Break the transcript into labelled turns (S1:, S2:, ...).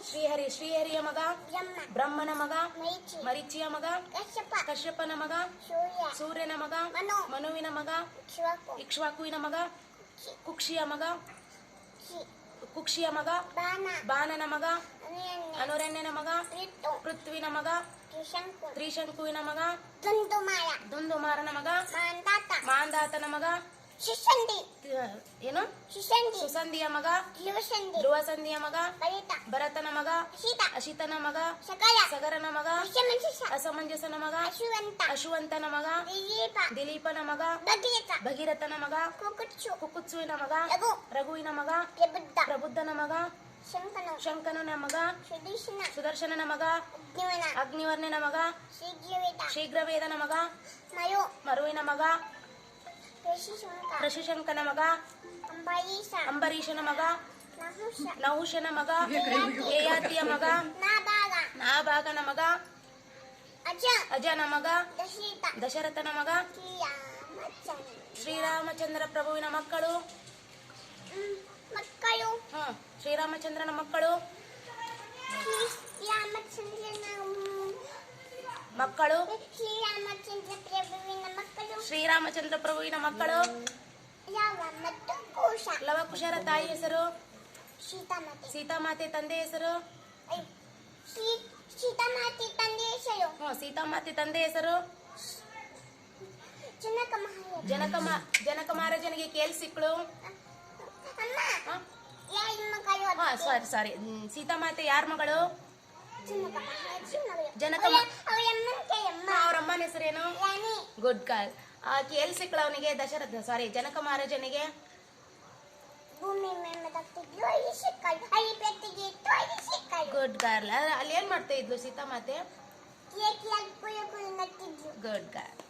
S1: ಶ್ರೀಹರಿಯ ಮಗ ಬ್ರಹ್ಮನ ಮಗ ಮರೀಚಿಯ ಮಗ ಕಶ್ಯಪನ ಮಗ ಸೂರ್ಯನ ಮಗ ಮನುವಿನ ಮಗ ಇಕ್ಷ್ವಾಕುವಿನ ಮಗ ಕುಕ್ಷಿಯ ಮಗ ಬಾಣನ ಮಗ ಅನುರಣ್ಯನ ಮಗ ಪೃಥ್ವಿನ ಮಗ ತ್ರಿಶಂಕುವಿನ ಮಗ ದುಂದುಮಾರನ ಮಗ ಮಾಂದಾತನ ಮಗ ಏನು ಸುಸಂಧಿಯ ಮಗ ಧ್ರುವಸಂಧಿಯ ಮಗ ಭರತನ ಮಗ ಅಶಿತನ ಮಗ ಸಗರನ ಮಗ ಅಸಮಂಜಸನ ಮಗ ಅಶುವಂತನ ಮಗ ದಿಲೀಪನ ಮಗ ಭಗೀರಥನ ಮಗ ಕುಕುತ್ಸುವಿನ ಮಗ ರಘುವಿನ ಮಗ ಪ್ರಬುದ್ಧನ ಮಗ ಶಂಕನನ ಮಗ ಸುದರ್ಶನನ ಮಗ ಅಗ್ನಿವರ್ಣನ ಮಗ ಶೀಘ್ರವೇದನ ಮಗ ಮರುವಿನ ಮಗ ಋಷಿಶಂಕನ ಮಗ ಅಂಬರೀಷನ ಮಗ ನಹುಷನ ಮಗ ಯಯಾತಿಯ ಮಗ ನಾಭಾಗನ ಮಗ ಅಜನ ಮಗ ದಶರಥನ ಮಗ ಶ್ರೀರಾಮಚಂದ್ರ ಪ್ರಭುವಿನ ಮಕ್ಕಳು ಶ್ರೀರಾಮಚಂದ್ರನ ಮಕ್ಕಳು ಶ್ರೀರಾಮಚಂದ್ರ ಪ್ರಭುವಿನ ಮಕ್ಕಳು ಲವಕುಶರ ತಾಯಿ ಹೆಸರು ಸೀತಾಮಾತೆ ತಂದೆ ಹೆಸರು ಸೀತಾಮಾತೆ ತಂದೆ ಹೆಸರು ಜನಕ ಮಹಾರಾಜನಿಗೆ ಕೇಳಿಸಿಕ್ಳು ಸಾರಿ ಸೀತಾಮಾತೆ ಯಾರ ಮಗಳು ಅವ್ರ ಅಮ್ಮನ ಹೆಸರೇನು ಗುಡ್ ಗರ್ಲ್ ಕೇಳಿಸಿಕ್ಳು ಅವನಿಗೆ ಜನಕ ಮಹಾರಾಜನಿಗೆ ಗುಡ್ ಗರ್ಲ್ ಅಲ್ಲಿ ಏನ್ ಮಾಡ್ತಾ ಇದ್ಲು ಸೀತಾಮಾತೆ ಗುಡ್ ಗರ್ಲ್